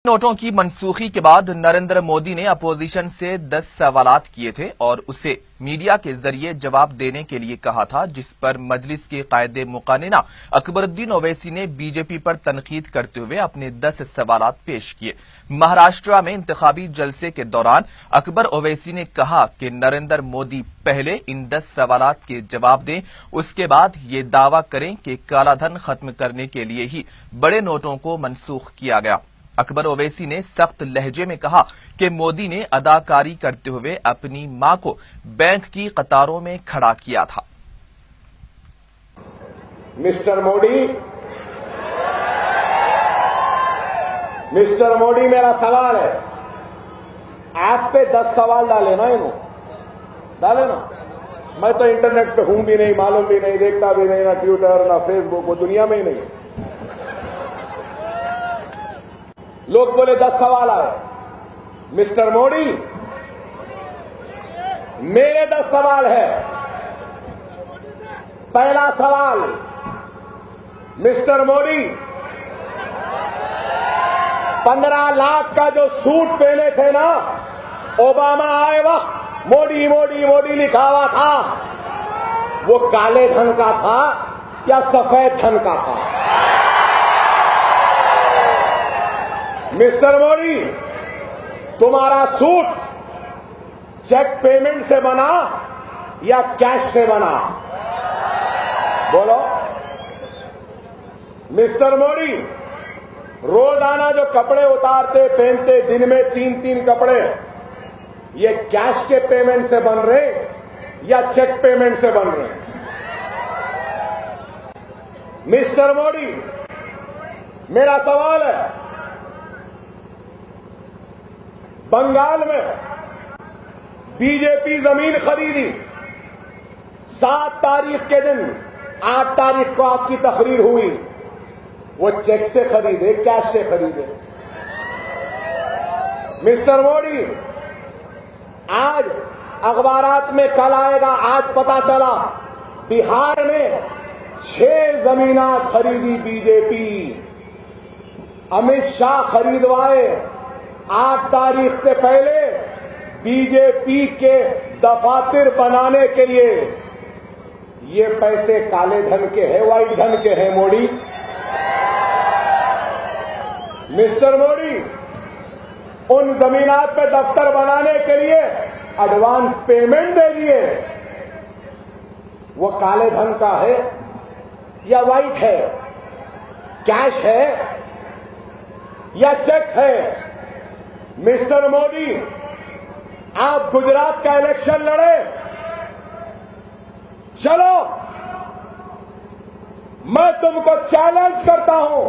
नोटों की मनसूखी के बाद नरेंद्र मोदी ने अपोजिशन से 10 सवालात किए थे और उसे मीडिया के जरिए जवाब देने के लिए कहा था, जिस पर मजलिस के कायदे मुकानिना अकबरुद्दीन ओवैसी ने बीजेपी पर तनकीद करते हुए अपने 10 सवालात पेश किए। महाराष्ट्र में इंतखाबी जलसे के दौरान अकबर ओवैसी ने कहा कि नरेंद्र मोदी पहले इन 10 सवालात के जवाब दें, उसके बाद ये दावा करें कि कालाधन खत्म करने के लिए ही बड़े नोटों को मनसूख किया गया। अकबर ओवैसी ने सख्त लहजे में कहा कि मोदी ने अदाकारी करते हुए अपनी मां को बैंक की कतारों में खड़ा किया था। मिस्टर मोदी, मेरा सवाल है, ऐप पे 10 सवाल डाले ना, डाले ना। मैं तो इंटरनेट पे हूं भी नहीं, मालूम भी नहीं, देखता भी नहीं, ना ट्विटर ना फेसबुक, वो दुनिया में ही नहीं। लोग बोले 10 सवाल आए। मिस्टर मोदी, मेरे 10 सवाल है। पहला सवाल, मिस्टर मोदी, 15 लाख का जो सूट पहने थे ना, ओबामा आए वक्त मोदी मोदी मोदी लिखा हुआ था, वो काले धन का था या सफेद धन का था? मिस्टर मोदी, तुम्हारा सूट चेक पेमेंट से बना या कैश से बना? बोलो। मिस्टर मोदी, रोजाना जो कपड़े उतारते पहनते, दिन में 3-3 कपड़े, ये कैश के पेमेंट से बन रहे या चेक पेमेंट से बन रहे? मिस्टर मोदी, मेरा सवाल है, बंगाल में बीजेपी जमीन खरीदी 7 तारीख के दिन, 8 तारीख को आपकी तकरीर हुई, वो चेक से खरीदे कैश से खरीदे? मिस्टर मोदी, आज अखबारात में कल आएगा, आज पता चला बिहार में 6 जमीनात खरीदी बीजेपी, अमित शाह खरीदवाए। 8 तारीख से पहले बीजेपी के दफातर बनाने के लिए ये पैसे काले धन के हैं, व्हाइट धन के हैं? मोदी, मिस्टर मोदी, उन जमीनात पे दफ्तर बनाने के लिए एडवांस पेमेंट दे दिए, वो काले धन का है या व्हाइट है? कैश है या चेक है? मिस्टर मोदी, आप गुजरात का इलेक्शन लड़े, चलो मैं तुमको चैलेंज करता हूं,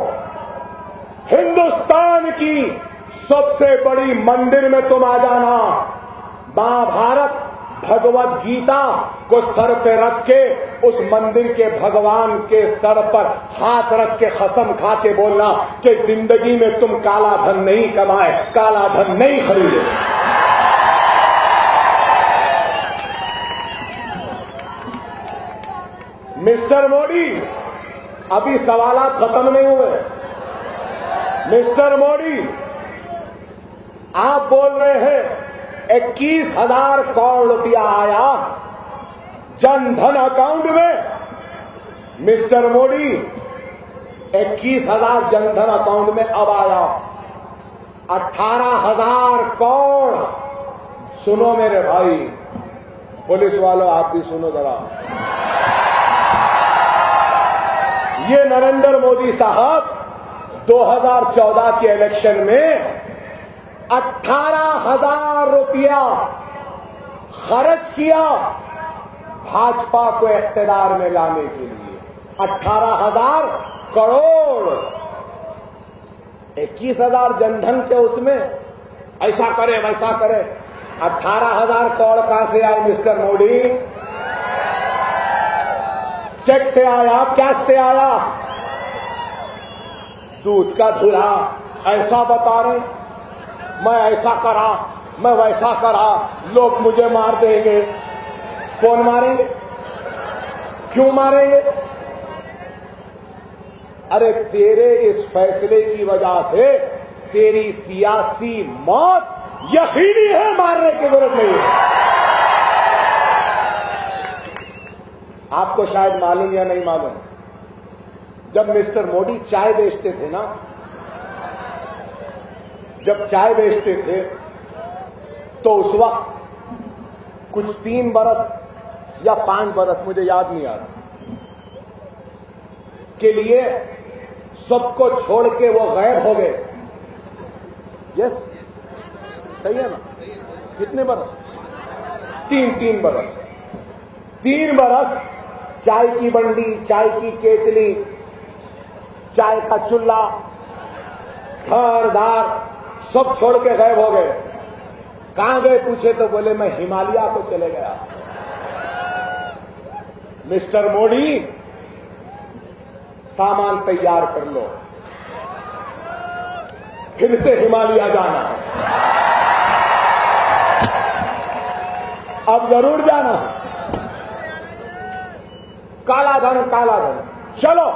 हिंदुस्तान की सबसे बड़ी मंदिर में तुम आ जाना, महाभारत भगवत गीता को सर पे रख के उस मंदिर के भगवान के सर पर हाथ रख के कसम खा के बोलना कि जिंदगी में तुम काला धन नहीं कमाए, काला धन नहीं खरीदे। मिस्टर मोदी, अभी सवालात खत्म नहीं हुए। मिस्टर मोदी, आप बोल रहे हैं 21,000 करोड़ रुपया आया जन धन अकाउंट में। मिस्टर मोदी, 21,000 जन धन अकाउंट में अब आया, 18,000 करोड़। सुनो मेरे भाई, पुलिस वालों आप भी सुनो जरा, ये नरेंद्र मोदी साहब 2014 के इलेक्शन में 18,000 रुपया खर्च किया भाजपा को इख्तिदार में लाने के लिए। 18,000 करोड़, 21,000 जनधन के उसमें ऐसा करे वैसा करे, 18,000 करोड़ कहां से आए? मिस्टर मोदी, चेक से आया, कैश से आया? दूध का धुला ऐसा बता रहे, मैं ऐसा करा, मैं वैसा करा, लोग मुझे मार देंगे। कौन मारेंगे? क्यों मारेंगे? अरे तेरे इस फैसले की वजह से तेरी सियासी मौत यकीनी है, मारने की जरूरत नहीं है। आपको शायद मालूम या नहीं मालूम, जब मिस्टर मोदी चाय बेचते थे ना, जब चाय बेचते थे तो उस वक्त कुछ 3 बरस या 5 बरस, मुझे याद नहीं आ रहा, के लिए सबको छोड़ के वो गायब हो गए। यस, सही है ना? कितने बरस? 3 बरस। 3 बरस चाय की बंडी, चाय की केतली, चाय का चूल्हा, घर दार सब छोड़ के गायब हो गए। कहां गए पूछे तो बोले मैं हिमालय को चले गया। मिस्टर मोदी, सामान तैयार कर लो, फिर से हिमालय जाना है, अब जरूर जाना है। काला धन, काला धन। चलो,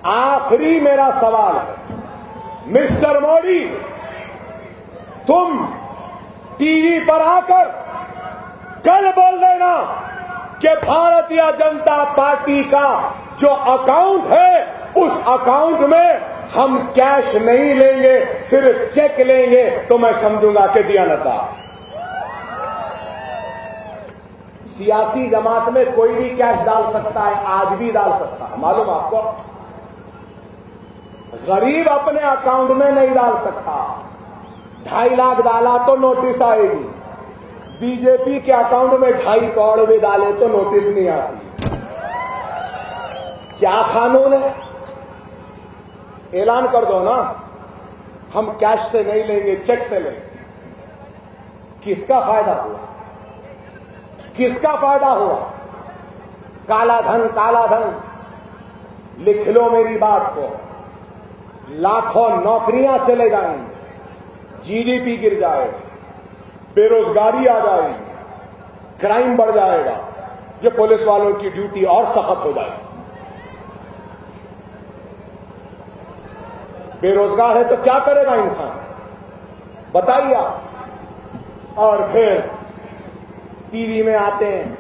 आखिरी मेरा सवाल है, मिस्टर मोदी, तुम टीवी पर आकर कल बोल देना कि भारतीय जनता पार्टी का जो अकाउंट है उस अकाउंट में हम कैश नहीं लेंगे, सिर्फ चेक लेंगे, तो मैं समझूंगा कि दियानतदार। सियासी जमात में कोई भी कैश डाल सकता है, आज भी डाल सकता है, मालूम आपको? गरीब अपने अकाउंट में नहीं डाल सकता। 2.5 लाख डाला तो नोटिस आएगी, बीजेपी के अकाउंट में 2.5 करोड़ भी डाले तो नोटिस नहीं आती। क्या कानून है? ऐलान कर दो ना, हम कैश से नहीं लेंगे, चेक से लेंगे। किसका फायदा हुआ? किसका फायदा हुआ? काला धन, काला धन। लिख लो मेरी बात को, लाखों नौकरियां चले जाएंगी, जीडीपी गिर जाएगा, बेरोजगारी आ जाएगी, क्राइम बढ़ जाएगा, ये पुलिस वालों की ड्यूटी और सख्त हो जाएगी। बेरोजगार है तो क्या करेगा इंसान, बताइए आप। और फिर टीवी में आते हैं,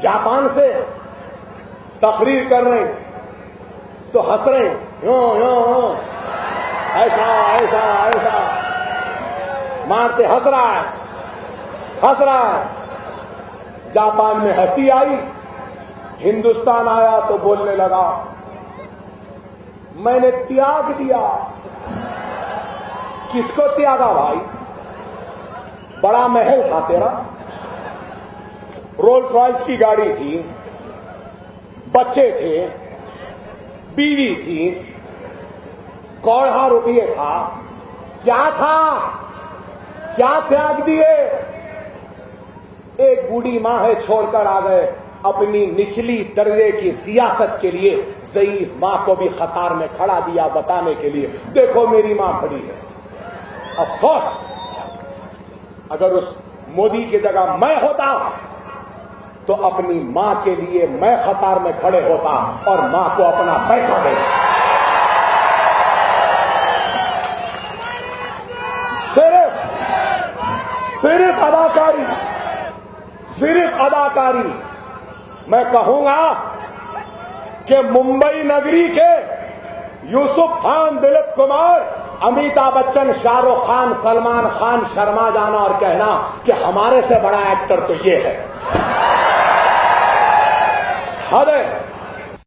जापान से तकरीर कर रहे हैं तो हंस रहे हैं, यूं ऐसा ऐसा ऐसा मारते, हंस रहा है, हंस रहा है। जापान में हंसी आई, हिंदुस्तान आया तो बोलने लगा मैंने त्याग दिया। किसको त्यागा भाई? बड़ा महल था तेरा, रोल्स रॉयस की गाड़ी थी, बच्चे थे, बीवी थी, करोड़ों रुपये था, क्या था? क्या त्याग दिए? एक बूढ़ी मां है, छोड़कर आ गए। अपनी निचली दर्जे की सियासत के लिए ज़ईफ मां को भी कतार में खड़ा दिया बताने के लिए, देखो मेरी मां खड़ी है। अफसोस, अगर उस मोदी की जगह मैं होता तो अपनी मां के लिए मैं कतार में खड़े होता और मां को अपना पैसा देता। सिर्फ अदाकारी, सिर्फ अदाकारी। मैं कहूंगा कि मुंबई नगरी के यूसुफ खान, दिलीप कुमार, अमिताभ बच्चन, शाहरुख खान, सलमान खान शर्मा जाना और कहना कि हमारे से बड़ा एक्टर तो ये है। हद है।